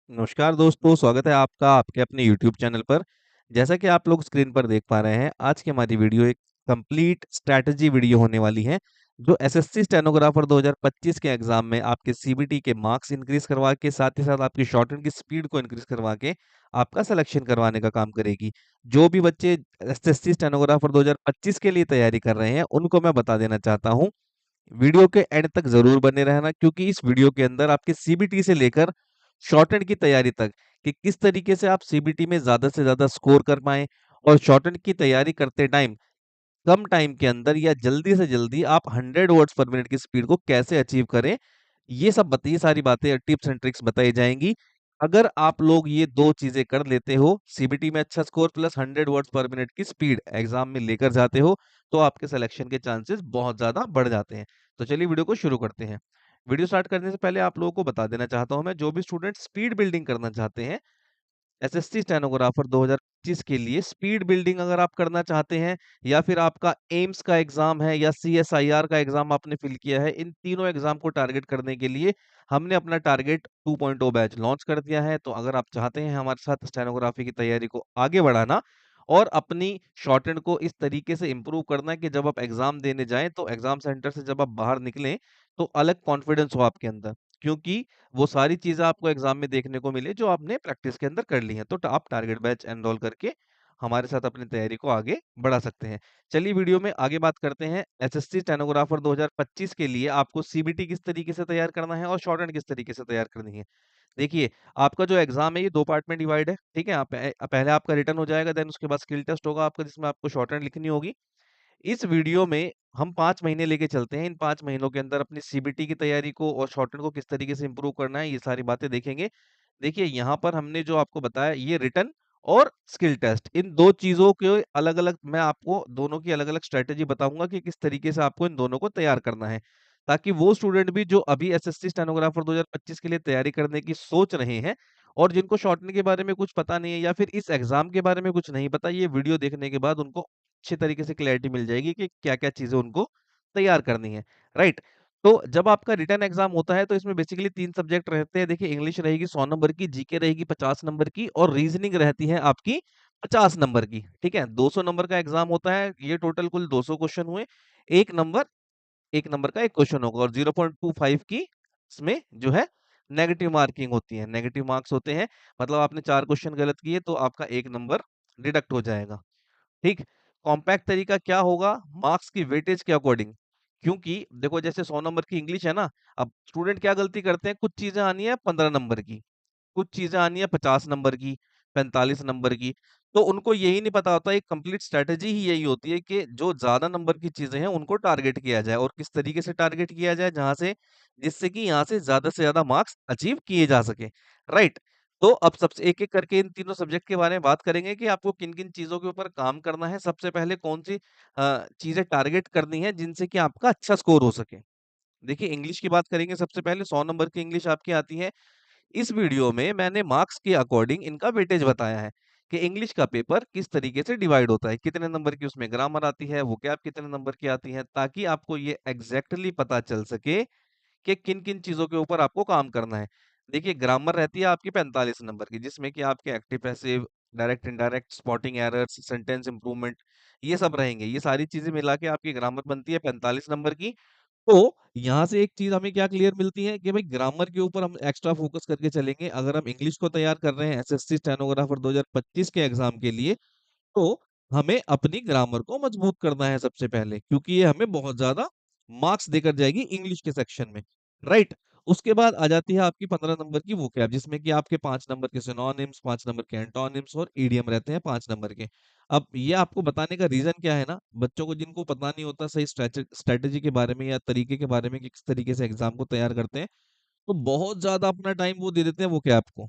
नमस्कार दोस्तों, स्वागत है आपका आपके अपने YouTube चैनल पर। जैसा कि आप लोग स्क्रीन पर देख पा रहे हैं, आज की हमारी वीडियो एक कंप्लीट स्ट्रैटेजी वीडियो होने वाली है, जो एसएससी स्टेनोग्राफर 2025 के एग्जाम में आपके सीबीटी के मार्क्स इंक्रीज करवा के साथ ही साथ आपकी शॉर्टहैंड की स्पीड को इंक्रीज करवा के आपका सिलेक्शन करवाने का काम करेगी। जो भी बच्चे एसएससी स्टेनोग्राफर 2025 के लिए तैयारी कर रहे हैं, उनको मैं बता देना चाहता हूँ, वीडियो के एंड तक जरूर बने रहना, क्योंकि इस वीडियो के अंदर आपके सीबीटी से लेकर शॉर्टहैंड की तैयारी तक कि किस तरीके से आप सीबीटी में ज्यादा से ज्यादा स्कोर कर पाएं और शॉर्टहैंड की तैयारी करते टाइम कम टाइम के अंदर या जल्दी से जल्दी आप 100 वर्ड्स पर मिनट की स्पीड को कैसे अचीव करें। ये सारी बातें टिप्स एंड ट्रिक्स बताई जाएंगी। अगर आप लोग ये दो चीजें कर लेते हो, सीबीटी में अच्छा स्कोर प्लस 100 वर्ड्स पर मिनट की स्पीड एग्जाम में लेकर जाते हो, तो आपके सिलेक्शन के चांसेस बहुत ज्यादा बढ़ जाते हैं। तो चलिए वीडियो को शुरू करते हैं। वीडियो स्टार्ट करने से पहले आप लोगों को बता देना चाहता हूं, मैं जो भी स्टूडेंट स्पीड बिल्डिंग करना चाहते हैं एसएससी स्टेनोग्राफर 2025 के लिए, स्पीड बिल्डिंग अगर आप करना चाहते हैं या फिर आपका एम्स का एग्जाम है या सीएसआईआर का एग्जाम आपने फिल किया है, इन तीनों एग्जाम को टारगेट करने के लिए हमने अपना टारगेट 2.0 बैच लॉन्च कर दिया है। तो अगर आप चाहते हैं हमारे साथ स्टेनोग्राफी की तैयारी को आगे बढ़ाना और अपनी शॉर्टहैंड को इस तरीके से इंप्रूव करना है कि जब आप एग्जाम देने जाएं तो एग्जाम सेंटर से जब आप बाहर निकलें तो अलग कॉन्फिडेंस हो आपके अंदर, क्योंकि वो सारी चीजें आपको एग्जाम में देखने को मिले जो आपने प्रैक्टिस के अंदर कर ली हैं। तो आप टारगेट बैच एनरोल करके हमारे साथ अपनी तैयारी को आगे बढ़ा सकते हैं। चलिए वीडियो में आगे बात करते हैं। एसएससी स्टेनोग्राफर 2025 के लिए आपको सीबीटी किस तरीके से तैयार करना है और शॉर्टहैंड किस तरीके से तैयार करनी है। देखिए, आपका जो एग्जाम है ये दो पार्ट में डिवाइड है, ठीक है। आप पहले आपका रिटर्न हो जाएगा, देन उसके बाद स्किल टेस्ट होगा आपका, जिसमें आपको शॉर्टहैंड लिखनी होगी। इस वीडियो में हम 5 महीने लेके चलते हैं। इन 5 महीनों के अंदर अपनी सीबीटी की तैयारी को और शॉर्टकट को किस तरीके से इंप्रूव करना है, ये सारी बातें देखेंगे। देखिए, यहाँ पर हमने जो आपको बताया, ये रिटन और स्किल टेस्ट, इन दो चीजों के अलग-अलग मैं आपको दोनों की अलग-अलग स्ट्रेटेजी बताऊंगा कि किस तरीके से आपको इन दोनों को तैयार करना है, ताकि वो स्टूडेंट भी जो अभी एसएससी स्टेनोग्राफर 2025 के लिए तैयारी करने की सोच रहे हैं और जिनको शॉर्टकट के बारे में कुछ पता नहीं है या फिर इस एग्जाम के बारे में कुछ नहीं पता, ये वीडियो देखने के बाद उनको अच्छे तरीके से क्लैरिटी मिल जाएगी कि क्या-क्या चीज़ें उनको तैयार करनी है, राइट? तो जब आपका रिटन एग्ज़ाम होता है तो इसमें बेसिकली 3 सब्जेक्ट रहते हैं। देखिए, इंग्लिश रहेगी 100 नंबर की, जीके रहेगी 50 नंबर की और रीज़निंग रहती है आपकी 50 नंबर की, ठीक है? 200 नंबर का एग्ज़ाम होता है, ये टोटल कुल 200 क्वेश्चन हुए। 1 नंबर 1 नंबर का 1 क्वेश्चन होगा और 0.25 की इसमें जो है नेगेटिव मार्किंग होती है, नेगेटिव मार्क्स होते हैं। मतलब आपने 4 क्वेश्चन गलत किए तो आपका 1 नंबर डिडक्ट हो जाएगा। ठीक। कॉम्पैक्ट तरीका क्या होगा, मार्क्स की वेटेज के अकॉर्डिंग। क्योंकि देखो, जैसे 100 नंबर की इंग्लिश है ना, अब स्टूडेंट क्या गलती करते हैं, कुछ चीजें आनी है 15 नंबर की, कुछ चीजें आनी है 50 नंबर की, 45 नंबर की। तो उनको यही नहीं पता होता, एक कंप्लीट स्ट्रेटेजी ही यही होती है कि जो ज्यादा नंबर की चीजें हैं उनको टारगेट किया जाए और किस तरीके से टारगेट किया जाए, जहां से जिससे कि यहाँ से ज्यादा मार्क्स अचीव किए जा सके, राइट? तो अब सबसे एक एक करके इन तीनों सब्जेक्ट के बारे में बात करेंगे कि आपको किन किन चीजों के ऊपर काम करना है। सबसे पहले कौन सी चीजें टारगेट करनी है जिनसे कि आपका अच्छा स्कोर हो सके। देखिए, इंग्लिश की बात करेंगे। सबसे पहले 100 नंबर की इंग्लिश आपकी आती है। इस वीडियो में मैंने मार्क्स के अकॉर्डिंग इनका वेटेज बताया है कि इंग्लिश का पेपर किस तरीके से डिवाइड होता है, कितने नंबर की उसमें ग्रामर आती है, वो क्या कितने नंबर की आती है, ताकि आपको ये एग्जैक्टली पता चल सके कि किन किन चीजों के ऊपर आपको काम करना है। देखिए, ग्रामर रहती है आपकी 45 नंबर की, जिसमें कि आपके active passive, direct indirect, spotting errors, sentence improvement, ये सब रहेंगे। ये सारी चीजें मिला के आपकी ग्रामर बनती है 45 नंबर की। तो यहाँ से एक चीज हमें क्या क्लियर मिलती है कि भाई ग्रामर के ऊपर हम एक्स्ट्रा फोकस करके चलेंगे। अगर हम इंग्लिश को तैयार कर रहे हैं एसएससी स्टेनोग्राफर 2025 के एग्जाम के लिए, तो हमें अपनी ग्रामर को मजबूत करना है सबसे पहले, क्योंकि ये हमें बहुत ज्यादा मार्क्स देकर जाएगी इंग्लिश के सेक्शन में, राइट? उसके बाद आ जाती है आपकी 15 नंबर की वोकैब, जिसमें कि आपके 5 नंबर के सिनोनिम्स, 5 नंबर के एंटोनिम्स और ईडियम रहते हैं 5 नंबर के। अब ये आपको बताने का रीजन क्या है ना, बच्चों को जिनको पता नहीं होता सही स्ट्रेटेजी के बारे में या तरीके के बारे में कि किस तरीके से एग्जाम को तैयार करते हैं, तो बहुत ज्यादा अपना टाइम वो दे देते हैं वोकैब को,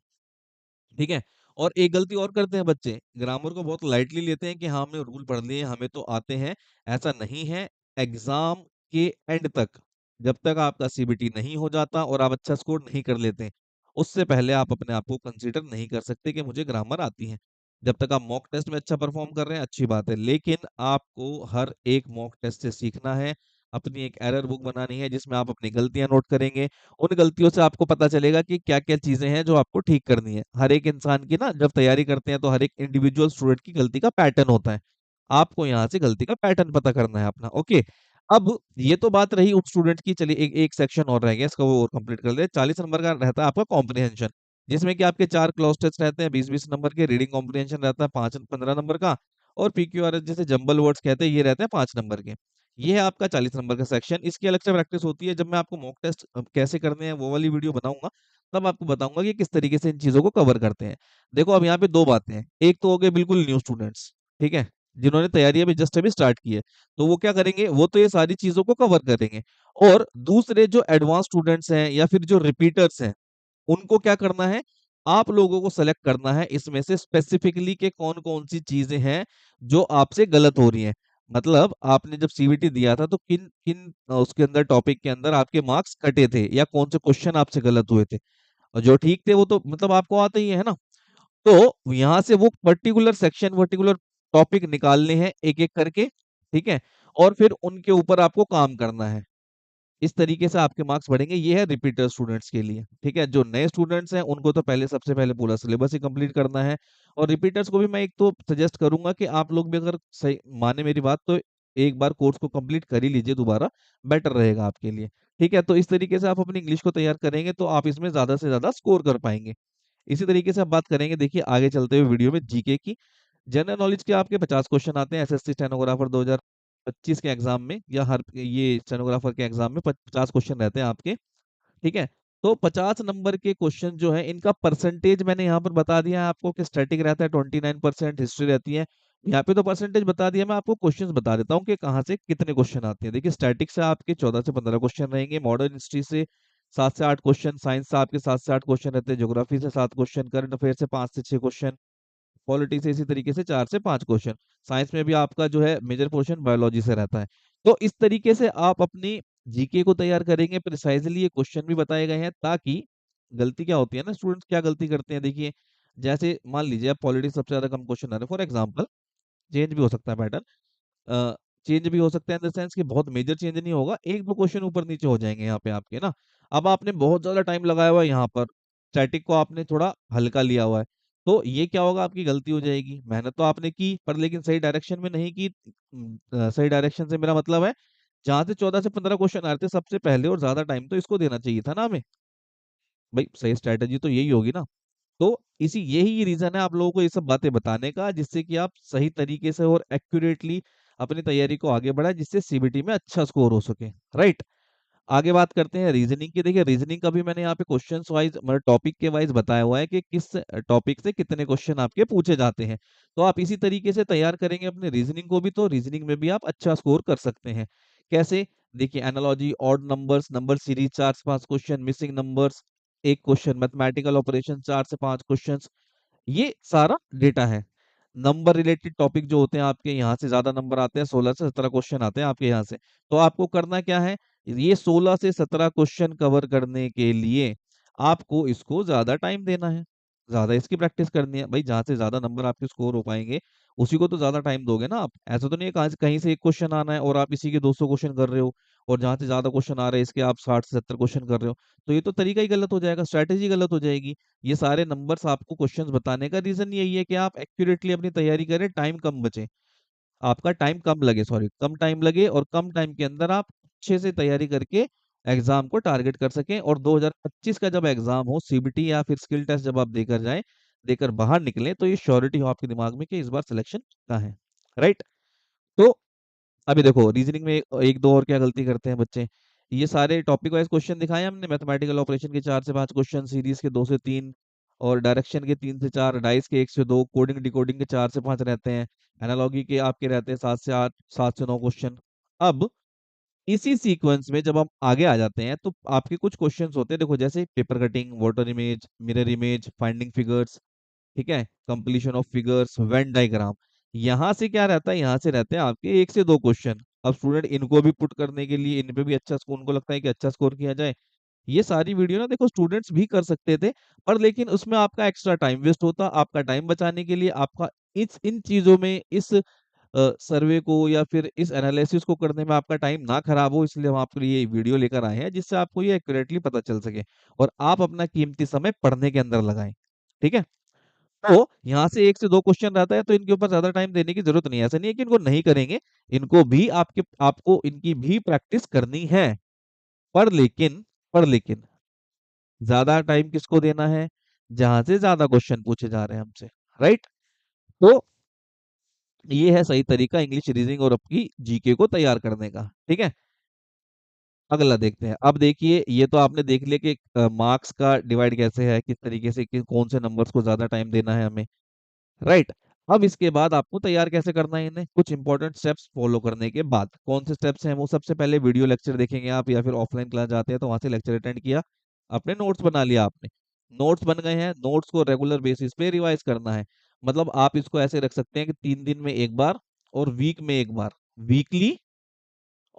ठीक है। और एक गलती और करते हैं बच्चे, ग्रामर को बहुत लाइटली लेते हैं कि हाँ हमने रूल पढ़ लिए, हमें तो आते हैं। ऐसा नहीं है। एग्जाम के एंड तक, जब तक आपका सीबीटी नहीं हो जाता और आप अच्छा स्कोर नहीं कर लेते, उससे पहले आप अपने आप को कंसीडर नहीं कर सकते कि मुझे ग्रामर आती है। जब तक आप मॉक टेस्ट में अच्छा परफॉर्म कर रहे हैं, अच्छी बात है, लेकिन आपको हर एक मॉक टेस्ट से सीखना है। अपनी एक एरर बुक बनानी है जिसमें आप अपनी गलतियां नोट करेंगे। उन गलतियों से आपको पता चलेगा कि क्या-क्या चीजें हैं जो आपको ठीक करनी है। हर एक इंसान की ना जब तैयारी करते हैं तो हर एक इंडिविजुअल स्टूडेंट की गलती का पैटर्न होता है। आपको यहाँ से गलती का पैटर्न पता करना है अपना। ओके, अब ये तो बात रही उन स्टूडेंट की। चलिए एक एक सेक्शन और रह गया, इसका वो और कंप्लीट कर ले। 40 नंबर का रहता है आपका कॉम्प्रिहेंशन, जिसमें कि आपके 4 क्लॉज टेस्ट रहते हैं 20-20 नंबर के। रीडिंग कॉम्प्रिहेंशन रहता है 5-15 नंबर का, और पीक्यूआरएस जैसे जंबल वर्ड्स कहते हैं ये रहते हैं 5 नंबर के। ये है आपका 40 नंबर का सेक्शन। इसकी अलग से प्रैक्टिस होती है। जब मैं आपको मॉक टेस्ट कैसे करने हैं वो वाली वीडियो बनाऊंगा, तब आपको बताऊंगा कि किस तरीके से इन चीजों को कवर करते हैं। देखो अब यहाँ पे दो बातें हैं। एक तो हो गए बिल्कुल न्यू स्टूडेंट्स, ठीक है, जिन्होंने तैयारी अभी जस्ट अभी स्टार्ट की है, तो वो क्या करेंगे, वो तो ये सारी चीजों को कवर करेंगे। और दूसरे जो एडवांस स्टूडेंट्स हैं या फिर जो रिपीटर्स हैं, उनको क्या करना है, आप लोगों को सेलेक्ट करना है इसमें से स्पेसिफिकली के कौन कौन सी चीजें हैं जो आपसे गलत हो रही हैं। मतलब आपने जब सीबीटी दिया था तो किन किन उसके अंदर टॉपिक के अंदर आपके मार्क्स कटे थे, या कौन से क्वेश्चन आपसे गलत हुए थे, और जो ठीक थे वो तो मतलब आपको आते ही है ना। तो यहाँ से वो पर्टिकुलर सेक्शन पर्टिकुलर टॉपिक निकालने हैं एक एक करके, ठीक है, और फिर उनके ऊपर आपको काम करना है। इस तरीके से आपके मार्क्स बढ़ेंगे। ये है रिपीटर स्टूडेंट्स के लिए, ठीक है। जो नए स्टूडेंट्स हैं उनको तो पहले सबसे पहले पूरा सिलेबस ही कंप्लीट करना है। और रिपीटर्स को भी मैं एक तो सजेस्ट करूंगा कि आप लोग भी अगर सही माने मेरी बात तो एक बार कोर्स को कंप्लीट कर ही लीजिए दोबारा, बेटर रहेगा आपके लिए। ठीक है, तो इस तरीके से आप अपनी इंग्लिश को तैयार करेंगे तो आप इसमें ज्यादा से ज्यादा स्कोर कर पाएंगे। इसी तरीके से आप बात करेंगे, देखिए आगे चलते हुए वीडियो में जीके की। जनरल नॉलेज के आपके 50 क्वेश्चन आते हैं एसएससी स्टेनोग्राफर 2025 के एग्जाम में, या हर ये स्टेनोग्राफर के एग्जाम में 50 क्वेश्चन रहते हैं आपके, ठीक है। तो 50 नंबर के क्वेश्चन जो है इनका परसेंटेज मैंने यहाँ पर बता दिया है आपको कि स्टैटिक रहता है 29%, हिस्ट्री रहती है। यहाँ पे तो परसेंटेज बता दिया, मैं आपको क्वेश्चंस बता देता हूँ कि कहाँ से कितने क्वेश्चन आते हैं। देखिए स्टैटिक से आपके 14 से 15 क्वेश्चन रहेंगे, मॉडर्न हिस्ट्री से 7 से 8 क्वेश्चन, साइंस से आपके 7 से 8 क्वेश्चन रहते हैं, ज्योग्राफी से 7 क्वेश्चन, करंट अफेयर से 5 से 6 क्वेश्चन, पॉलिटी से इसी तरीके से 4 से 5 क्वेश्चन। साइंस में भी आपका जो है मेजर पोर्शन बायोलॉजी से रहता है। तो इस तरीके से आप अपनी जीके को तैयार करेंगे, प्रिसाइजली ये क्वेश्चन भी बताए गए हैं, ताकि गलती क्या होती है ना, स्टूडेंट्स क्या गलती करते हैं, देखिए जैसे मान लीजिए आप पॉलिटिक्स सबसे ज्यादा कम क्वेश्चन आ रहे हैं फॉर एग्जाम्पल, चेंज भी हो सकता है पैटर्न, चेंज भी हो सकता है इन द सेंस कि बहुत मेजर चेंज नहीं होगा, एक दो क्वेश्चन ऊपर नीचे हो जाएंगे यहाँ पे आपके ना। अब आपने बहुत ज्यादा टाइम लगाया हुआ है यहाँ पर, स्टैटिक को आपने थोड़ा हल्का लिया हुआ है, तो ये क्या होगा, आपकी गलती हो जाएगी। मेहनत तो आपने की पर लेकिन सही डायरेक्शन में नहीं की। सही डायरेक्शन से मेरा मतलब है जहां से 14 से 15 क्वेश्चन आ रहे थे सबसे पहले, और ज्यादा टाइम तो इसको देना चाहिए था ना हमें। भाई सही स्ट्रैटेजी तो यही होगी ना। तो इसी यही रीजन है आप लोगों को ये सब बातें बताने का, जिससे कि आप सही तरीके से और एक्यूरेटली अपनी तैयारी को आगे बढ़ाएं, जिससे सीबीटी में अच्छा स्कोर हो सके। राइट, आगे बात करते हैं रीजनिंग की। देखिए रीजनिंग का भी मैंने यहाँ पे क्वेश्चंस वाइज मतलब टॉपिक के वाइज बताया हुआ है कि किस टॉपिक से कितने क्वेश्चन आपके पूछे जाते हैं। तो आप इसी तरीके से तैयार करेंगे अपने रीजनिंग को भी, तो रीजनिंग में भी आप अच्छा स्कोर कर सकते हैं। कैसे, देखिए analogy, odd numbers, number series 4 से 5 question, missing numbers 1 question, mathematical operation 4 से 5 क्वेश्चन, ये सारा डेटा है। नंबर रिलेटेड टॉपिक जो होते हैं आपके यहाँ से ज्यादा नंबर आते हैं, 16 से 17 क्वेश्चन आते हैं आपके यहाँ से। तो आपको करना क्या है, ये 16 से 17 क्वेश्चन कवर करने के लिए आपको इसको ज्यादा टाइम देना है, ज्यादा इसकी प्रैक्टिस करनी है। भाई जहाँ से ज्यादा नंबर आपके स्कोर हो पाएंगे उसी को तो ज्यादा टाइम दोगे ना आप। ऐसा तो नहीं है कहीं से एक क्वेश्चन आना है और आप इसी के 200 क्वेश्चन कर रहे हो, और जहाँ से ज्यादा क्वेश्चन आ रहे हैं इसके आप 60 से 70 क्वेश्चन कर रहे हो। तो ये तो तरीका ही गलत हो जाएगा, स्ट्रैटेजी गलत हो जाएगी। ये सारे नंबर्स आपको क्वेश्चंस बताने का रीजन यही है कि आप एक्यूरेटली अपनी तैयारी करें, टाइम कम बचे, आपका टाइम कम लगे, सॉरी कम टाइम लगे, और कम टाइम के अंदर आप अच्छे से तैयारी करके एग्जाम को टारगेट कर सकें। और 2025 का जब एग्जाम हो, सीबीटी या फिर स्किल टेस्ट जब आप देकर जाएं, देकर बाहर निकलें, तो ये श्योरिटी हो आपके दिमाग में कि इस बार सिलेक्शन का है। राइट, तो अभी देखो रीजनिंग में एक दो और क्या गलती करते हैं बच्चे। ये सारे टॉपिक वाइज क्वेश्चन दिखाए हमने, मैथमेटिकल ऑपरेशन के 4 से 5 क्वेश्चन, सीरीज के 2 से 3, और डायरेक्शन के 3 से 4, डाइस के 1 से 2, कोडिंग डिकोडिंग के 4 से 5 रहते हैं, एनालॉगी के आपके रहते हैं 7 से 8, 7 से 9 क्वेश्चन। अब इसी सीक्वेंस में जब हम आगे आ जाते हैं तो आपके कुछ क्वेश्चंस होते हैं, देखो जैसे paper cutting, water image, mirror image, finding figures, ठीक है, completion of figures, Venn diagram. यहाँ से क्या रहता है, यहाँ से रहते हैं आपके 1 से 2 क्वेश्चन। अब स्टूडेंट इनको भी पुट करने के लिए इन पे भी अच्छा स्कोर, उनको लगता है कि अच्छा स्कोर किया जाए, ये सारी वीडियो ना देखो स्टूडेंट्स भी कर सकते थे, पर लेकिन उसमें आपका एक्स्ट्रा टाइम वेस्ट होता। आपका टाइम बचाने के लिए आपका इस इन चीजों में, इस सर्वे को या फिर इस एनालिसिस को करने में आपका टाइम ना खराब हो, इसलिए हम आपके लिए ये वीडियो लेकर आए हैं, जिससे आपको ये एक्यूरेटली पता चल सके और आप अपना कीमती समय पढ़ने के अंदर लगाएं। ठीक है, तो यहाँ से 1 से 2 क्वेश्चन रहता है, तो इनके ऊपर ज़्यादा टाइम देने की ज़रूरत नहीं है। ऐसा नहीं है कि इनको नहीं करेंगे, इनको भी आपको इनकी भी प्रैक्टिस करनी है। पर लेकिन पर लेकिन ज़्यादा टाइम किसको देना है? जहाँ से ज़्यादा क्वेश्चन पूछे जा रहे हैं हमसे, राइट? तो ये है सही तरीका इंग्लिश रीजनिंग और आपकी जीके को तैयार करने का। ठीक है? अगला देखते हैं। अब देखिए, ये तो आपने देख लिया कि मार्क्स का डिवाइड कैसे है, किस तरीके से कि कौन से नंबर्स को ज़्यादा टाइम देना है हमें। राइट, अब इसके बाद आपको तैयार कैसे करना है इन्हें, कुछ इंपॉर्टेंट स्टेप्स फॉलो करने के बाद कौन से स्टेप्स हैं वो, सबसे पहले वीडियो लेक्चर देखेंगे आप, या फिर ऑफलाइन क्लास जाते हैं तो वहां से लेक्चर अटेंड किया, अपने नोट्स बना लिया, आपने नोट्स बन गए हैं, नोट्स को रेगुलर बेसिस पे रिवाइज करना है। मतलब आप इसको ऐसे रख सकते हैं कि 3 दिन में एक बार और वीक में एक बार, वीकली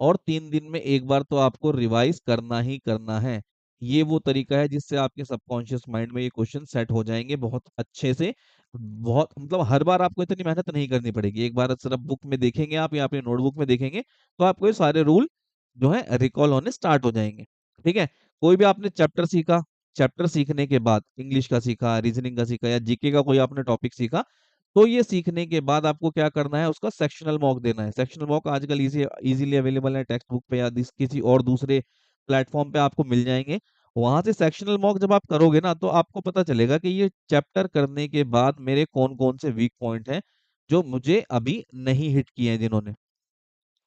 और 3 दिन में एक बार तो आपको रिवाइज करना ही करना है। ये वो तरीका है जिससे आपके सबकॉन्शियस माइंड में ये क्वेश्चन सेट हो जाएंगे बहुत अच्छे से। बहुत मतलब हर बार आपको इतनी मेहनत नहीं करनी पड़ेगी, एक बार सिर्फ बुक में देखेंगे आप या अपने नोटबुक में देखेंगे तो आपको ये सारे रूल जो है रिकॉल होने स्टार्ट हो जाएंगे। ठीक है, कोई भी आपने चैप्टर सीखा, चैप्टर सीखने के बाद इंग्लिश का सीखा, रीजनिंग का सीखा या जीके का कोई आपने टॉपिक सीखा, तो ये सीखने के बाद आपको क्या करना है, उसका सेक्शनल मॉक देना है। सेक्शनल मॉक आजकल इजीली अवेलेबल है, टेक्स्ट बुक पे या किसी और दूसरे प्लेटफॉर्म पे आपको मिल जाएंगे। वहां से सेक्शनल मॉक जब आप करोगे ना, तो आपको पता चलेगा कि ये चैप्टर करने के बाद मेरे कौन कौन से वीक पॉइंट हैं जो मुझे अभी नहीं हिट किए हैं जिन्होंने,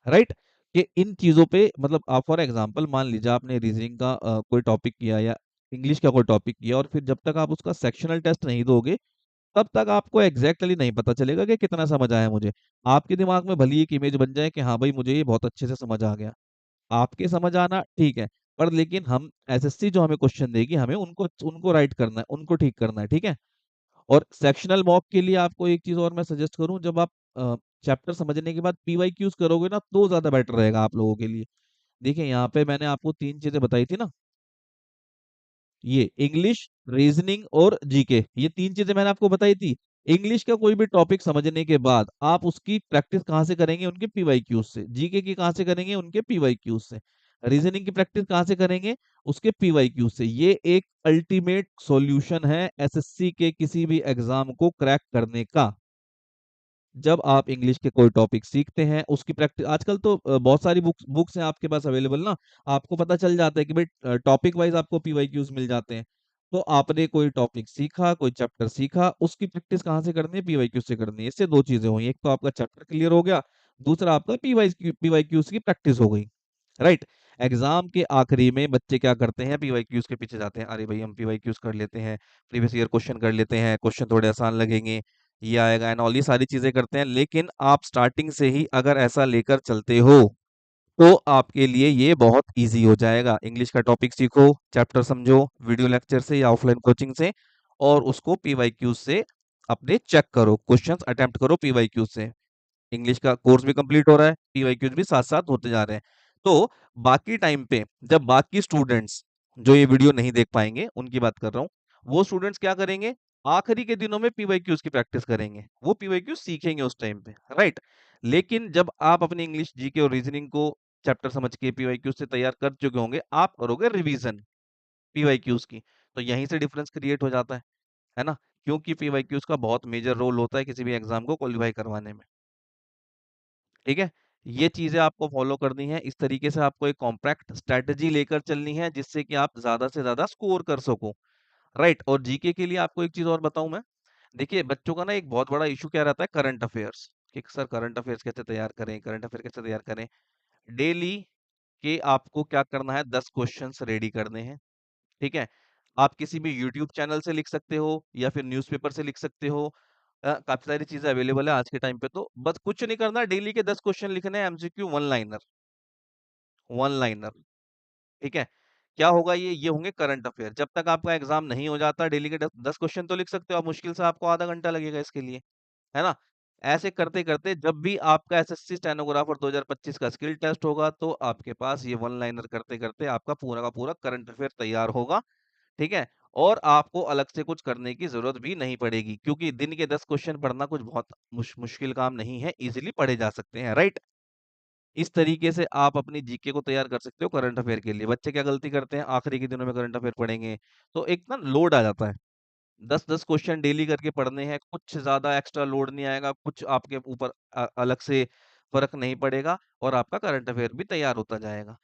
राइट? कि इन चीजों पे मतलब आप फॉर एग्जांपल मान लीजिए आपने रीजनिंग का कोई टॉपिक किया या इंग्लिश का कोई टॉपिक किया, और फिर जब तक आप उसका सेक्शनल टेस्ट नहीं दोगे तब तक आपको एग्जैक्टली नहीं पता चलेगा कि कितना समझ आया मुझे। आपके दिमाग में भली एक इमेज बन जाए कि हाँ भाई मुझे ये बहुत अच्छे से समझ आ गया, आपके समझ आना ठीक है, पर लेकिन हम एसएससी जो हमें क्वेश्चन देगी हमें उनको उनको राइट करना है, उनको ठीक करना है। ठीक है, और सेक्शनल मॉक के लिए आपको एक चीज और मैं सजेस्ट करूं, जब आप चैप्टर समझने के बाद पीवाईक्यूज करोगे ना तो ज्यादा बेटर रहेगा आप लोगों के लिए। देखिए यहाँ पे मैंने आपको 3 चीजें बताई थी ना, ये इंग्लिश, रीजनिंग और जीके, ये 3 चीजें मैंने आपको बताई थी। इंग्लिश का कोई भी टॉपिक समझने के बाद आप उसकी प्रैक्टिस कहाँ से करेंगे, उनके पीवाईक्यूज से। जीके की कहाँ से करेंगे, उनके पीवाईक्यूज से। रीजनिंग की प्रैक्टिस कहाँ से करेंगे, उसके पीवाईक्यूज से। ये एक अल्टीमेट सॉल्यूशन है एसएससी के किसी भी एग्जाम को क्रैक करने का। जब आप इंग्लिश के कोई टॉपिक सीखते हैं उसकी प्रैक्टिस, आजकल तो बहुत सारी बुक्स बुक्स हैं आपके पास अवेलेबल ना, आपको पता चल जाता है कि भाई टॉपिक वाइज आपको पीवाईक्यूज मिल जाते हैं। तो आपने कोई टॉपिक सीखा, कोई चैप्टर सीखा, उसकी प्रैक्टिस कहाँ से करनी है, पीवाईक्यू से करनी है। इससे 2 चीजें हुई, एक तो आपका चैप्टर क्लियर हो गया, दूसरा आपका पीवाईक्यूज की प्रैक्टिस हो गई, राइट? एग्जाम के आखिरी में बच्चे क्या करते हैं, पीवाईक्यूज के पीछे जाते हैं, अरे भाई हम पीवाईक्यूज कर लेते हैं, प्रीवियस ईयर क्वेश्चन कर लेते हैं, क्वेश्चन थोड़े आसान लगेंगे, ये आएगा एंड ऑल, ये सारी चीजें करते हैं। लेकिन आप स्टार्टिंग से ही अगर ऐसा लेकर चलते हो तो आपके लिए ये बहुत इजी हो जाएगा। इंग्लिश का टॉपिक सीखो, चैप्टर समझो वीडियो लेक्चर से या ऑफलाइन कोचिंग से, और उसको पीवाईक्यू से अपने चेक करो, क्वेश्चंस अटेम्प्ट करो पीवाईक्यू से। इंग्लिश का कोर्स भी कंप्लीट हो रहा है, पीवाईक्यूज भी साथ साथ होते जा रहे हैं। तो बाकी टाइम पे जब बाकी स्टूडेंट्स जो ये वीडियो नहीं देख पाएंगे उनकी बात कर रहा हूँ, वो स्टूडेंट्स क्या करेंगे, आखिरी के दिनों में पीवाईक्यूज की प्रैक्टिस करेंगे, वो पीवाईक्यूज सीखेंगे उस टाइम पे, राइट? लेकिन जब आप अपनी इंग्लिश जीके और रीजनिंग को चैप्टर समझ के पीवाईक्यूज से तैयार कर चुके होंगे, आप करोगे रिवीजन पीवाईक्यूज की। तो यहीं से डिफरेंस क्रिएट हो जाता है ना? क्योंकि पीवाईक्यूज का बहुत मेजर रोल होता है किसी भी एग्जाम को क्वालिफाई करवाने में। ठीक है, ये चीजें आपको फॉलो करनी है, इस तरीके से आपको एक कॉम्पैक्ट स्ट्रेटजी लेकर चलनी है जिससे कि आप ज्यादा से ज्यादा स्कोर कर सको, राइट? और जीके के लिए आपको एक चीज और बताऊं मैं, देखिए बच्चों का ना एक बहुत बड़ा इशू क्या रहता है, करंट अफेयर्स, कि सर करंट अफेयर्स कैसे तैयार करें, करंट अफेयर कैसे तैयार करें। डेली के आपको क्या करना है, 10 क्वेश्चंस रेडी करने हैं। ठीक है, आप किसी भी यूट्यूब चैनल से लिख सकते हो या फिर न्यूज़पेपर से लिख सकते हो, काफी सारी चीजें अवेलेबल है आज के टाइम पे। तो बस कुछ नहीं करना, डेली के 10 क्वेश्चन लिखने हैं, MCQ one liner, one liner. ठीक है, क्या होगा, ये होंगे करंट अफेयर। जब तक आपका एग्जाम नहीं हो जाता डेली के 10 क्वेश्चन तो लिख सकते हो आप, मुश्किल से आपको आधा घंटा लगेगा इसके लिए, है ना? ऐसे करते करते जब भी आपका एसएससी स्टेनोग्राफर 2025 का स्किल टेस्ट होगा तो आपके पास ये वन लाइनर करते करते आपका पूरा का पूरा करंट अफेयर तैयार होगा। ठीक है, और आपको अलग से कुछ करने की ज़रूरत भी नहीं पड़ेगी क्योंकि दिन के 10 क्वेश्चन पढ़ना कुछ बहुत मुश्किल काम नहीं है, ईज़िली पढ़े जा सकते हैं, राइट? इस तरीके से आप अपनी जीके को तैयार कर सकते हो करंट अफेयर के लिए। बच्चे क्या गलती करते हैं, आखिरी के दिनों में करंट अफेयर पढ़ेंगे, तो एक ना लोड आ जाता है। 10-10 क्वेश्चन डेली करके पढ़ने हैं, कुछ ज़्यादा एक्स्ट्रा लोड नहीं आएगा, कुछ आपके ऊपर अलग से फ़र्क नहीं पड़ेगा और आपका करंट अफेयर भी तैयार होता जाएगा।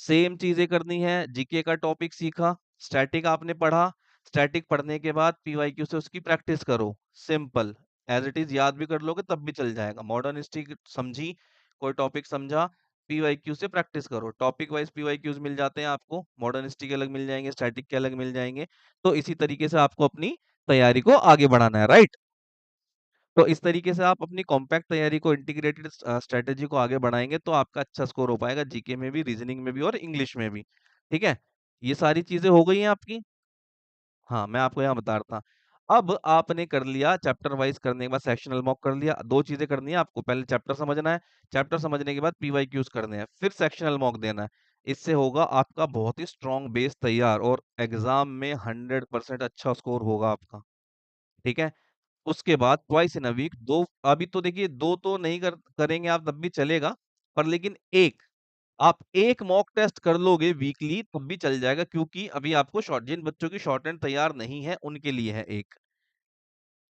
सेम चीज़ें करनी है, जीके का टॉपिक सीखा, स्टैटिक आपने पढ़ा, स्टैटिक पढ़ने के बाद पीवाईक्यू से उसकी प्रैक्टिस करो, सिंपल, एज़ इट इज़ याद भी कर लोगे तब भी चल जाएगा। मॉडर्न हिस्ट्री समझी, कोई टॉपिक समझा, पीवाईक्यू से प्रैक्टिस करो। टॉपिक वाइज़ पीवाईक्यूज़ मिल जाते हैं आपको, मॉडर्न हिस्ट्री के अलग मिल जाएँगे, स्टैटिक के अलग मिल जाएँगे। तो इसी तरीके से आपको अपनी तैयारी को आगे बढ़ाना है, राइट? तो इस तरीके से आप अपनी कॉम्पैक्ट तैयारी को इंटीग्रेटेड स्ट्रैटेजी को आगे बढ़ाएँगे तो आपका अच्छा स्कोर हो पाएगा जीके में भी, रीज़निंग में भी और इंग्लिश में भी। ठीक है? ये सारी चीज़ें हो गई हैं आपकी? हाँ, मैं आपको यहाँ बता रहा था। अब आपने कर लिया चैप्टर वाइज़ करने के बाद सेक्शनल मॉक कर लिया। 2 चीज़ें करनी है आपको, पहले चैप्टर समझना है, चैप्टर समझने के बाद पीवाईक्यूज़ करने हैं, फिर सेक्शनल मॉक देना है। इससे होगा आपका बहुत ही स्ट्रॉन्ग बेस तैयार और एग्ज़ाम में 100% अच्छा स्कोर होगा आपका। ठीक है? उसके बाद ट्वाइस इन अ वीक 2 अभी तो देखिए 2 तो नहीं करेंगे आप तब भी चलेगा, पर लेकिन 1 आप 1 मॉक टेस्ट कर लोगे वीकली तब भी चल जाएगा क्योंकि अभी आपको जिन बच्चों की शॉर्ट हैंड तैयार नहीं है, उनके लिए है 1,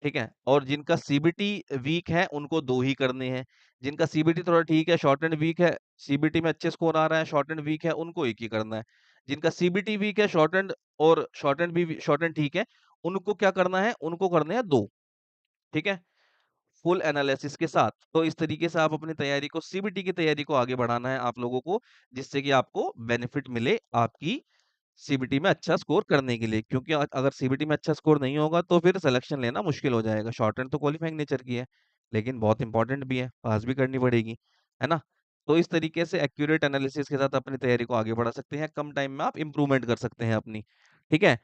ठीक है? और जिनका सीबीटी वीक है, उनको 2 ही करने हैं। जिनका सीबीटी थोड़ा ठीक है, शॉर्ट हैंड वीक है, सीबीटी में अच्छे स्कोर आ रहा है, शॉर्ट हैंड वीक है, उनको 1 ही करना है। जिनका सीबीटी वीक है, शॉर्ट हैंड भी शॉर्ट हैंड ठीक है, उनको क्या करना है? उनको करने हैं 2, ठीक है? फुल एनालिसिस के साथ। तो इस तरीके से आप अपनी तैयारी को सीबीटी की तैयारी को आगे बढ़ाना है आप लोगों को, जिससे कि आपको बेनिफिट मिले आपकी सीबीटी में अच्छा स्कोर करने के लिए। क्योंकि अगर सीबीटी में अच्छा स्कोर नहीं होगा तो फिर सिलेक्शन लेना मुश्किल हो जाएगा। शॉर्ट हैंड तो क्वालिफाइंग नेचर की है, लेकिन बहुत इंपॉर्टेंट भी है, पास भी करनी पड़ेगी, है ना? तो इस तरीके से एक्यूरेट एनालिसिस के साथ अपनी तैयारी को आगे बढ़ा सकते हैं, कम टाइम में आप इम्प्रूवमेंट कर सकते हैं अपनी, ठीक है?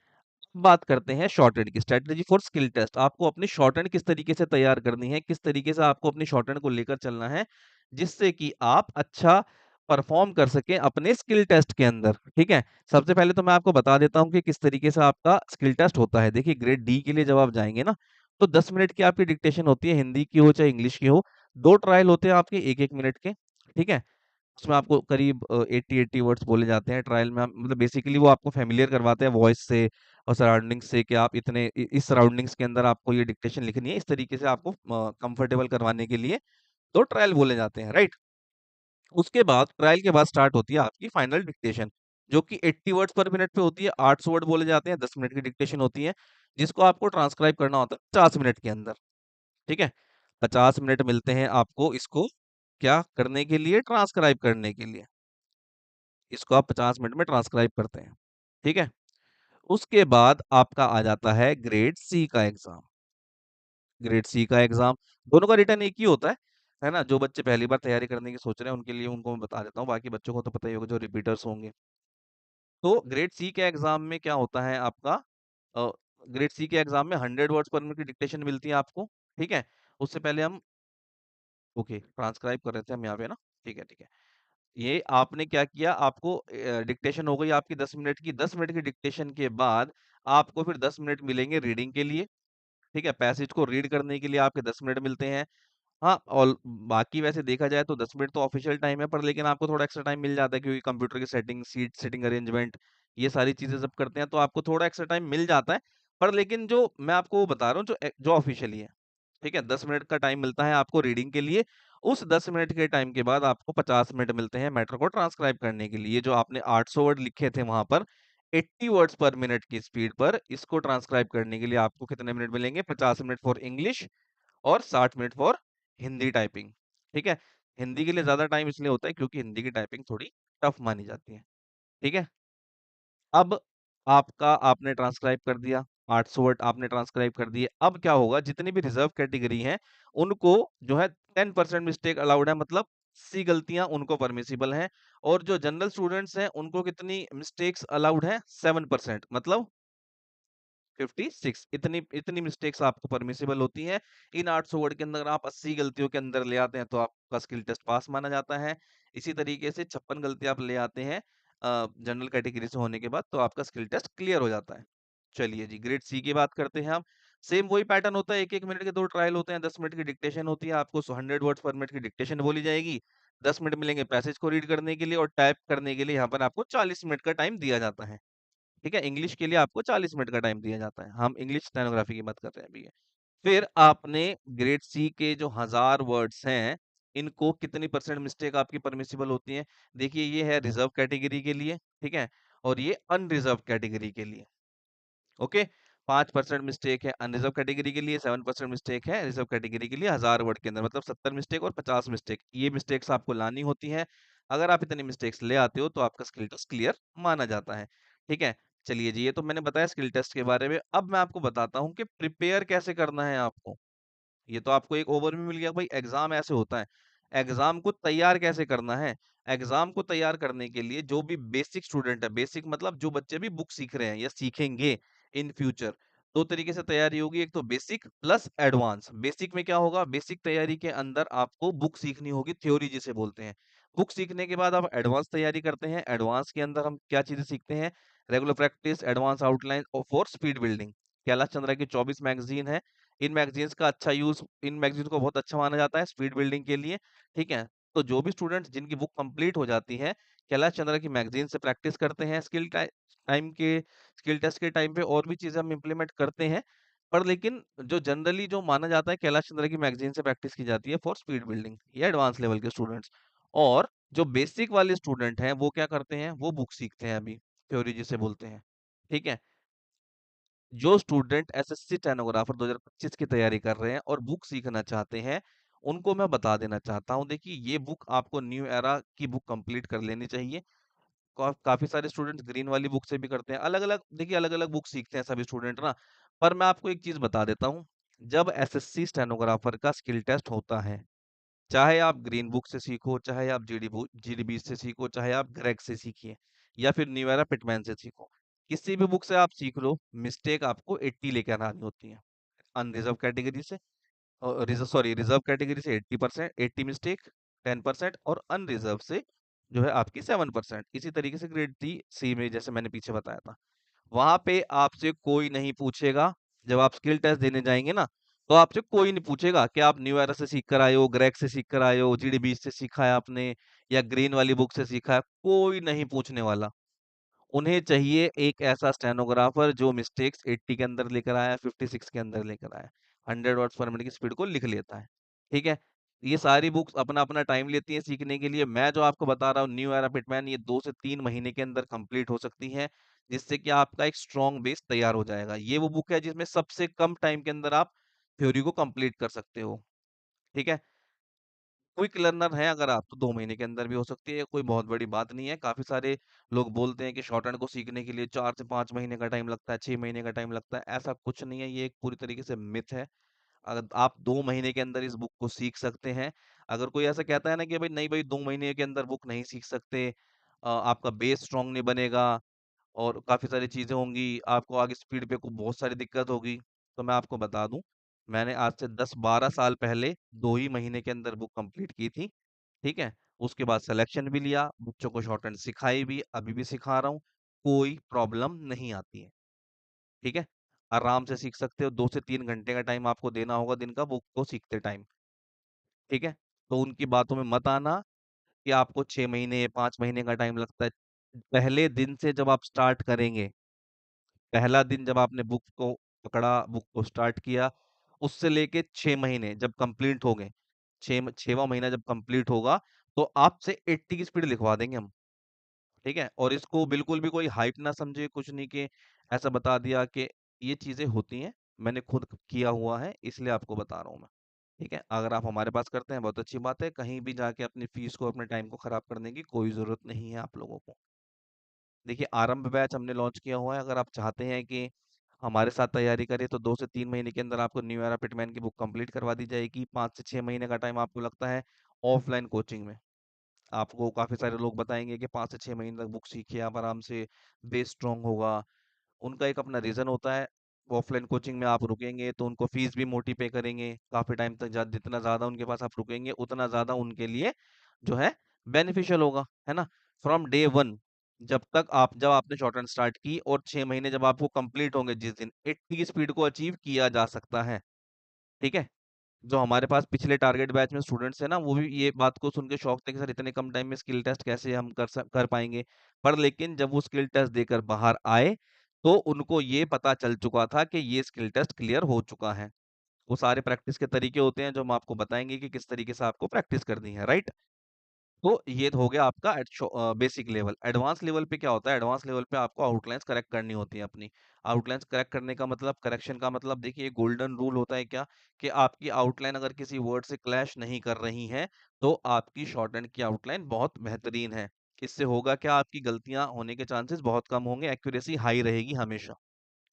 बात करते हैं शॉर्टहैंड की स्ट्रैटेजी फॉर स्किल टेस्ट। आपको अपनी शॉर्टहैंड किस तरीके से तैयार करनी है, किस तरीके से आपको अपनी शॉर्टहैंड को लेकर चलना है, जिससे कि आप अच्छा परफॉर्म कर सकें अपने स्किल टेस्ट के अंदर, ठीक है? सबसे पहले तो मैं आपको बता देता हूँ कि किस तरीके से आपका स्किल टेस्ट होता है। देखिए ग्रेड डी के लिए जब आप जाएँगे ना, तो 10 मिनट की आपकी डिक्टेशन होती है, हिंदी की हो चाहे इंग्लिश की हो। 2 ट्रायल होते हैं आपके 1-1 मिनट के, ठीक है? उसमें आपको करीब 80-80 वर्ड्स बोले जाते हैं ट्रायल में, आप मतलब बेसिकली वो आपको फ़ैमिलियर करवाते हैं वॉइस से और सराउंडिंग्स से कि आप इस सराउंडिंग्स के अंदर आपको ये डिक्टेशन लिखनी है, इस तरीके से आपको कंफर्टेबल करवाने के लिए 2 ट्रायल बोले जाते हैं, राइट? उसके बाद ट्रायल के बाद स्टार्ट होती है आपकी फाइनल डिक्टेशन, जो कि 80 वर्ड्स पर मिनट पे होती है, 800 वर्ड बोले जाते हैं, 10 मिनट की डिक्टेशन होती है, जिसको आपको ट्रांसक्राइब करना होता है 50 मिनट के अंदर, ठीक है? 50 मिनट मिलते हैं आपको इसको क्या करने के लिए? ट्रांसक्राइब करने के लिए। इसको आप 50 मिनट में ट्रांसक्राइब करते हैं, ठीक है? उसके बाद आपका आ जाता है ग्रेड सी का एग्ज़ाम। ग्रेड सी का एग्ज़ाम दोनों का रिटर्न एक ही होता है ना? जो बच्चे पहली बार तैयारी करने की सोच रहे हैं उनके लिए उनको मैं बता देता हूँ, बाकी बच्चों को तो पता ही होगा जो रिपीटर्स होंगे। तो ग्रेड सी के एग्ज़ाम में क्या होता है आपका अ, ग्रेड सी के एग्ज़ाम में 100 वर्ड्स पर मिनट की डिक्टेशन मिलती है आपको, ठीक है? उससे पहले हम ओके, ट्रांसक्राइब कर रहे थे हम यहाँ पे ना? ठीक है, ठीक है। ये आपने क्या किया आपको डिक्टेशन हो गई आपकी 10 मिनट की, 10 मिनट की डिक्टेशन के बाद आपको फिर 10 मिनट मिलेंगे रीडिंग के लिए, ठीक है? पैसेज को रीड करने के लिए आपके 10 मिनट मिलते हैं। हाँ, और बाकी वैसे देखा जाए तो 10 मिनट तो ऑफ़िशियल टाइम है पर लेकिन आपको थोड़ा एक्स्ट्रा टाइम मिल जाता है क्योंकि कंप्यूटर की सेटिंग, सीट सेटिंग अरेंजमेंट ये सारी चीज़ें जब करते हैं तो आपको थोड़ा एक्स्ट्रा टाइम मिल जाता है। पर लेकिन जो मैं आपको वो बता रहा हूँ जो ऑफ़िशियली है। ठीक है? 10 मिनट का टाइम मिलता है आपको रीडिंग के लिए। उस 10 मिनट के टाइम के बाद आपको 50 मिनट मिलते हैं मैटर को ट्रांसक्राइब करने के लिए। जो आपने 800 वर्ड लिखे थे वहाँ पर 80 वर्ड्स पर मिनट की स्पीड पर इसको ट्रांसक्राइब करने के लिए आपको कितने मिनट मिलेंगे? 50 मिनट फॉर इंग्लिश और 60 मिनट फॉर हिंदी टाइपिंग। ठीक है? हिंदी के लिए ज़्यादा टाइम इसलिए होता है क्योंकि हिंदी की टाइपिंग थोड़ी टफ मानी जाती है। ठीक है? अब आपने ट्रांसक्राइब कर दिया, 800 वर्ड आपने ट्रांसक्राइब कर दिए। अब क्या होगा जितनी भी रिज़र्व कैटेगरी हैं, उनको जो है 10% मिस्टेक अलाउड है मतलब 80 गलतियाँ उनको परमिसिबल हैं और जो जनरल स्टूडेंट्स हैं, उनको कितनी मिस्टेक्स अलाउड हैं 7% मतलब 56 इतनी इतनी मिस्टेक्स आपको परमिसिबल होती हैं। इन 800 वर्ड के अंदर आप 80 गलतियों के अंदर ले आते हैं तो आपका स्किल टेस्ट पास माना जाता है। इसी तरीके से 56 गलतियाँ आप ले आते हैं जनरल कैटेगरी से होने के बाद तो आपका स्किल टेस्ट क्लियर हो जाता है। चलिए जी, ग्रेड सी की बात करते हैं हम। सेम वही पैटर्न होता है, 1-1 मिनट के 2 ट्रायल होते हैं, 10 मिनट की डिक्टेशन होती है, आपको 100 वर्ड्स पर मिनट की डिक्टेशन बोली जाएगी, 10 मिनट मिलेंगे पैसेज को रीड करने के लिए और टाइप करने के लिए यहाँ पर आपको 40 मिनट का टाइम दिया जाता है। ठीक है? इंग्लिश के लिए आपको 40 मिनट का टाइम दिया जाता है। हम इंग्लिश स्टेनोग्राफी की बात कर रहे हैं अभी। फिर आपने ग्रेड सी के जो 1000 वर्ड्स हैं, इनको कितनी परसेंट मिस्टेक आपकी परमिसिबल होती है? देखिए ये है रिजर्व कैटेगरी के लिए, ठीक है? और ये अनरिजर्व कैटेगरी के लिए। ओके, 5% मिस्टेक है अनरिजर्व कैटेगरी के लिए, 7% मिस्टेक है रिजर्व कैटेगरी के लिए 1000 वर्ड के अंदर, मतलब 70 मिस्टेक और 50 मिस्टेक, ये मिस्टेक्स आपको लानी होती है। अगर आप इतनी मिस्टेक्स ले आते हो तो आपका स्किल टेस्ट क्लियर माना जाता है। ठीक है, चलिए जी, ये तो मैंने बताया स्किल टेस्ट के बारे में। अब मैं आपको बताता हूँ कि प्रिपेयर कैसे करना है आपको। ये तो आपको एक ओवरव्यू मिल गया भाई, एग्जाम ऐसे होता है। एग्जाम को तैयार कैसे करना है? एग्जाम को तैयार करने के लिए जो भी बेसिक स्टूडेंट है, बेसिक मतलब जो बच्चे भी बुक सीख रहे हैं या सीखेंगे इन फ्यूचर, दो तरीके से तैयारी होगी। एक तो बेसिक प्लस एडवांस। बेसिक में क्या होगा? बेसिक तैयारी के अंदर आपको बुक सीखनी होगी, थ्योरी जिसे बोलते हैं। बुक सीखने के बाद आप एडवांस तैयारी करते हैं। एडवांस के अंदर हम क्या चीजें सीखते हैं? रेगुलर प्रैक्टिस, एडवांस आउटलाइन और for speed building. Kailash Chandra की 24 मैगजीन है। इन मैगजीन्स का अच्छा यूज, इन मैगजीन को बहुत अच्छा माना जाता है स्पीड बिल्डिंग के लिए। ठीक है, तो जो भी स्टूडेंट्स जिनकी बुक कंप्लीट हो जाती है, कैलाश चंद्रा की मैगजीन से प्रैक्टिस करते हैं, टाइम के स्किल टेस्ट के टाइम पे और भी चीजें हम इम्प्लीमेंट करते हैं। पर लेकिन जो जनरली जो माना जाता है, कैलाश चंद्रा की मैगजीन से प्रैक्टिस की जाती है फॉर स्पीड बिल्डिंग, ये एडवांस लेवल के स्टूडेंट्स। और जो बेसिक वाले स्टूडेंट हैं वो क्या करते हैं? वो बुक सीखते हैं अभी, थ्योरी जिसे बोलते हैं। ठीक है, जो स्टूडेंट एसएससी स्टेनोग्राफर 2025 की तैयारी कर रहे हैं और बुक सीखना चाहते हैं, उनको मैं बता देना चाहता हूं, देखिए ये बुक आपको न्यू एरा की बुक कंप्लीट कर लेनी चाहिए। काफी सारे स्टूडेंट्स ग्रीन वाली बुक से भी करते हैं, अलग अलग, देखिए अलग अलग बुक सीखते हैं सभी स्टूडेंट ना। पर मैं आपको एक चीज बता देता हूँ, जब एसएससी स्टेनोग्राफर का स्किल टेस्ट होता है, चाहे आप ग्रीन बुक से सीखो, चाहे आप जीडीबी से सीखो, चाहे आप ग्रेग से सीखिए या फिर न्यूएरा पिटमैन से सीखो, किसी भी बुक से आप सीख लो, मिस्टेक आपको 80 लेकर आनी होती है। अनरिजर्व कैटेगरी से, रिजर्व कैटेगरी से 80%, 80 मिस्टेक 10%, और अनरिजर्व से जो है आपकी 7%। इसी तरीके से ग्रेड डी सी में जैसे मैंने पीछे बताया था, वहां पे आपसे कोई नहीं पूछेगा। जब आप स्किल टेस्ट देने जाएंगे ना, तो आपसे कोई नहीं पूछेगा कि आप न्यू एरा से सीख कर आए हो, ग्रेग से सीख कर आए हो, जीडीबी से सीखा है आपने या ग्रीन वाली बुक से सीखा है, कोई नहीं पूछने वाला। उन्हें चाहिए एक ऐसा स्टेनोग्राफर जो मिस्टेक्स 80 के अंदर लेकर आया, 56 के अंदर लेकर आया, 100 वर्ड्स पर मिनट की स्पीड को लिख लेता है। ठीक है, ये सारी बुक्स अपना अपना टाइम लेती हैं सीखने के लिए। मैं जो आपको बता रहा हूँ न्यू एरा पिटमैन, ये 2 से 3 महीने के अंदर कंप्लीट हो सकती है, जिससे कि आपका एक स्ट्रॉन्ग बेस तैयार हो जाएगा। ये वो बुक है जिसमें सबसे कम टाइम के अंदर आप थ्योरी को कंप्लीट कर सकते हो। ठीक है, क्विक लर्नर है अगर आप, तो 2 महीने के अंदर भी हो सकती है, कोई बहुत बड़ी बात नहीं है। काफी सारे लोग बोलते हैं कि शॉर्ट हैंड को सीखने के लिए 4 से 5 महीने का टाइम लगता है, 6 महीने का टाइम लगता है, ऐसा कुछ नहीं है, ये एक पूरी तरीके से मिथ है। अगर आप 2 महीने के अंदर इस बुक को सीख सकते हैं। अगर कोई ऐसा कहता है ना कि भाई नहीं भाई 2 महीने के अंदर बुक नहीं सीख सकते, आपका बेस स्ट्रांग नहीं बनेगा और काफ़ी सारी चीज़ें होंगी, आपको आगे स्पीड पे को बहुत सारी दिक्कत होगी। तो मैं आपको बता दूँ, मैंने आज से 10-12 साल पहले 2 ही महीने के अंदर बुक कंप्लीट की थी, ठीक है? उसके बाद सिलेक्शन भी लिया, बच्चों को शॉर्ट हैंड सिखाई भी, अभी भी सिखा रहा हूँ, कोई प्रॉब्लम नहीं आती है, ठीक है? आराम से सीख सकते हो, 2 से 3 घंटे का टाइम आपको देना होगा दिन का बुक को सीखते टाइम, ठीक है? तो उनकी बातों में मत आना कि आपको 6 महीने, 5 महीने का टाइम लगता है। पहले दिन से जब आप स्टार्ट करेंगे, पहला दिन जब आपने बुक को पकड़ा, बुक को स्टार्ट किया, उससे लेके 6 महीने जब कंप्लीट हो गए, 6वां महीना जब कंप्लीट होगा, तो आपसे 80 की स्पीड लिखवा देंगे हम। ठीक है, और इसको बिल्कुल भी कोई हाइप ना समझे, कुछ नहीं कि ऐसा बता दिया कि ये चीजें होती हैं, मैंने खुद किया हुआ है, इसलिए आपको बता रहा हूँ मैं। ठीक है, अगर आप हमारे पास करते हैं बहुत अच्छी बात है, कहीं भी जाके अपनी फीस को, अपने टाइम को खराब करने की कोई जरूरत नहीं है आप लोगों को। देखिए आरंभ बैच हमने लॉन्च किया हुआ है, अगर आप चाहते हैं कि हमारे साथ तैयारी करें तो 2 से 3 महीने के अंदर आपको न्यू एरा पिटमैन की बुक कंप्लीट करवा दी जाएगी। 5 से 6 महीने का टाइम आपको लगता है ऑफलाइन कोचिंग में, आपको काफी सारे लोग बताएंगे कि 5 से 6 महीने तक बुक सीखिए आप आराम से, बेस स्ट्रांग होगा। उनका एक अपना रीजन होता है। ऑफलाइन कोचिंग में आप रुकेंगे तो उनको फीस भी मोटी पे करेंगे काफी टाइम तक, जितना ज्यादा उनके पास आप रुकेंगे उतना ज्यादा उनके लिए जो है बेनिफिशियल होगा, है ना? फ्रॉम डे वन जब आपने शॉर्ट रन स्टार्ट की और 6 महीने जब आपको कंप्लीट होंगे जिस दिन 80 की स्पीड को अचीव किया जा सकता है। ठीक है? जो हमारे पास पिछले टारगेट बैच में स्टूडेंट्स हैं ना, वो भी ये बात को सुन के शॉक थे कि सर इतने कम टाइम में स्किल टेस्ट कैसे हम कर पाएँगे। पर लेकिन जब वो स्किल टेस्ट देकर बाहर आए, तो उनको ये पता चल चुका था कि ये स्किल टेस्ट क्लियर हो चुका है। वो सारे प्रैक्टिस के तरीके होते हैं जो हम आपको बताएँगे कि किस तरीके से आपको प्रैक्टिस करनी है, राइट? तो ये तो हो गया आपका बेसिक लेवल। एडवांस लेवल पे क्या होता है? एडवांस लेवल पे आपको आउटलाइन्स करेक्ट करनी होती है अपनी। आउटलाइन्स करेक्ट करने का मतलब, करेक्शन का मतलब, देखिए गोल्डन रूल होता है क्या, कि आपकी आउटलाइन अगर किसी वर्ड से क्लैश नहीं कर रही है, तो आपकी शॉर्ट हैंड की आउटलाइन बहुत बेहतरीन है। इससे होगा क्या, आपकी गलतियाँ होने के चांसेस बहुत कम होंगे, एक्यूरेसी हाई रहेगी हमेशा।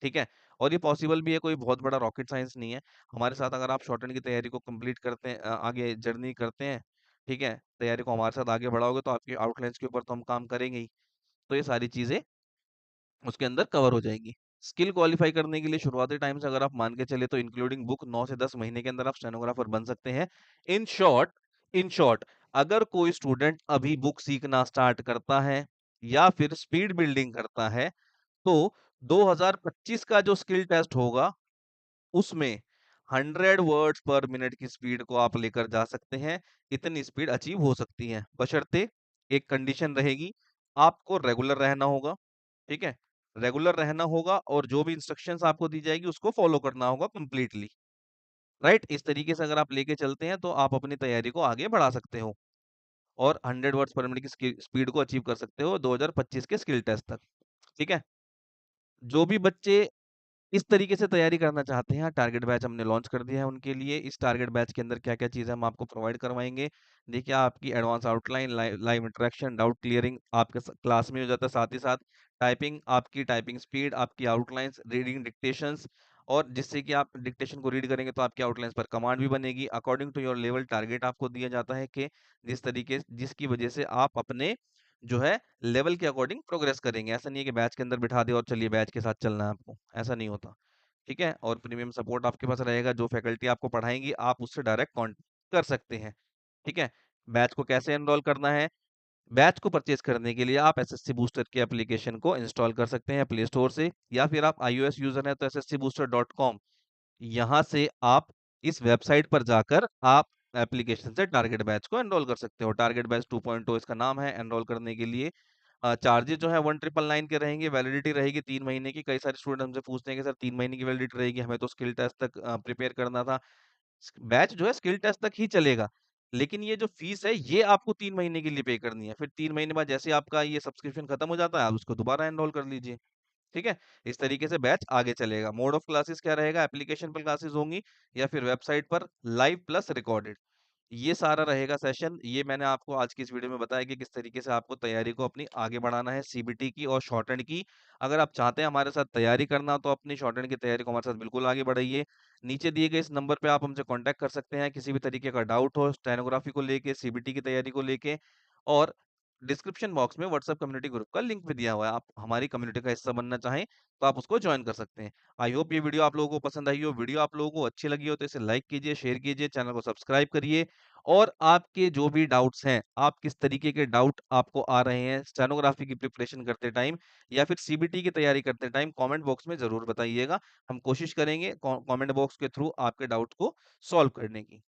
ठीक है? और ये पॉसिबल भी है, कोई बहुत बड़ा रॉकेट साइंस नहीं है। हमारे साथ अगर आप शॉर्ट हैंड की तैयारी को कंप्लीट करते हैं, आगे जर्नी करते हैं, ठीक है? तैयारी को हमारे साथ आगे बढ़ाओगे तो आपकी आउटलाइन्स के ऊपर तो हम काम करेंगे ही। तो ये सारी चीज़ें उसके अंदर कवर हो जाएँगी। स्किल क्वालीफाई करने के लिए शुरुआती टाइम से अगर आप मान के चले तो इंक्लूडिंग बुक 9 से 10 महीने के अंदर आप स्टेनोग्राफर बन सकते हैं। इन शॉर्ट इन शॉर्ट अगर कोई स्टूडेंट अभी बुक सीखना स्टार्ट करता है या फिर स्पीड बिल्डिंग करता है, तो 2025 का जो स्किल टेस्ट होगा, उसमें 100 वर्ड्स पर मिनट की स्पीड को आप लेकर जा सकते हैं। इतनी स्पीड अचीव हो सकती है, बशर्ते एक कंडीशन रहेगी, आपको रेगुलर रहना होगा। ठीक है? रेगुलर रहना होगा और जो भी इंस्ट्रक्शंस आपको दी जाएगी उसको फॉलो करना होगा कंप्लीटली। राइट? इस तरीके से अगर आप लेके चलते हैं तो आप अपनी तैयारी को आगे बढ़ा सकते हो और 100 वर्ड्स पर मिनट की स्पीड को अचीव कर सकते हो 2025 के स्किल टेस्ट तक। ठीक है? जो भी बच्चे इस तरीके से तैयारी करना चाहते हैं, टारगेट बैच हमने लॉन्च कर दिया है उनके लिए। इस टारगेट बैच के अंदर क्या-क्या चीज़ें हम आपको प्रोवाइड करवाएँगे। देखिए, आपकी advance outline, live live interaction, doubt clearing आपके क्लास में हो जाता है, साथ ही साथ टाइपिंग, आपकी टाइपिंग स्पीड, आपकी आउटलाइन्स, रीडिंग डिक्टेशंस, और जिससे कि आप डिक्टेशन को रीड करेंगे तो आपकी आउटलाइन्स पर कमांड भी बनेगी। According to your level target आपको दिया जाता है कि जिसकी वजह से आप अपने जो है लेवल के अकॉर्डिंग प्रोग्रेस करेंगे। ऐसा नहीं है कि बैच के अंदर बिठा दिया और चलिए बैच के साथ चलना है आपको, ऐसा नहीं होता। ठीक है? और प्रीमियम सपोर्ट आपके पास रहेगा, जो फैकल्टी आपको पढ़ाएँगी आप उससे डायरेक्ट कॉन्टैक्ट कर सकते हैं। ठीक है? बैच को कैसे एनरोल करना है? बैच को परचेज़ करने के लिए आप एसएससी बूस्टर की एप्लीकेशन को इंस्टॉल कर सकते हैं प्ले स्टोर से, या फिर आप आईओएस यूज़र हैं तो sscbooster.com, यहाँ से आप इस वेबसाइट पर जाकर आप एप्लीकेशन से टारगेट बैच को एनरोल कर सकते हो। टारगेट बैच 2.0 इसका नाम है। एनरोल करने के लिए चार्जेज़ जो है 1999 के रहेंगे, वैलिडिटी रहेगी 3 महीने की। कई सारे स्टूडेंट हमसे पूछते हैं कि सर 3 महीने की वैलिडिटी रहेगी, हमें तो स्किल टेस्ट तक प्रिपेयर करना था। बैच जो है स्किल टेस्ट तक ही चलेगा, लेकिन ये जो फीस है ये आपको 3 महीने के लिए पे करनी है। फिर 3 महीने बाद जैसे आपका ये सब्सक्रिप्शन खत्म हो जाता है, आप उसको दोबारा एनरोल कर लीजिए। ठीक है? इस तरीके से बैच आगे चलेगा। मोड ऑफ क्लासेस क्या रहेगा? एप्लीकेशन पर क्लासेस होंगी या फिर वेबसाइट पर लाइव प्लस रिकॉर्डेड। ये सारा रहेगा सेशन। ये मैंने आपको आज की इस वीडियो में बताया कि किस तरीके से आपको तैयारी को अपनी आगे बढ़ाना है सीबीटी की और शॉर्टहैंड की। अगर आप चाहते हैं हमारे साथ तैयारी करना, तो अपनी शॉर्टहैंड की तैयारी को हमारे साथ बिल्कुल आगे बढ़ाइए। नीचे दिए गए इस नंबर पे आप हमसे कॉन्टैक्ट कर सकते हैं, किसी भी तरीके का डाउट हो स्टेनोग्राफी को लेके, सीबीटी की तैयारी को लेके, और डिस्क्रिप्शन बॉक्स में व्हाट्सएप कम्युनिटी ग्रुप का लिंक भी दिया हुआ है। आप हमारी कम्युनिटी का हिस्सा बनना चाहें, तो आप उसको जॉइन कर सकते हैं। आई होप ये वीडियो आप लोगों को पसंद आई हो। वीडियो आप लोगों को अच्छी लगी हो तो इसे लाइक कीजिए, शेयर कीजिए, चैनल को सब्सक्राइब करिए, और आपके जो भी डाउट्स हैं, आप किस तरीके के डाउट आपको आ रहे हैं स्टेनोग्राफी की प्रिपरेशन करते टाइम या फिर सीबीटी की तैयारी करते टाइम, कमेंट बॉक्स में ज़रूर बताइएगा। हम कोशिश करेंगे कमेंट बॉक्स के थ्रू आपके डाउट को सॉल्व करने की।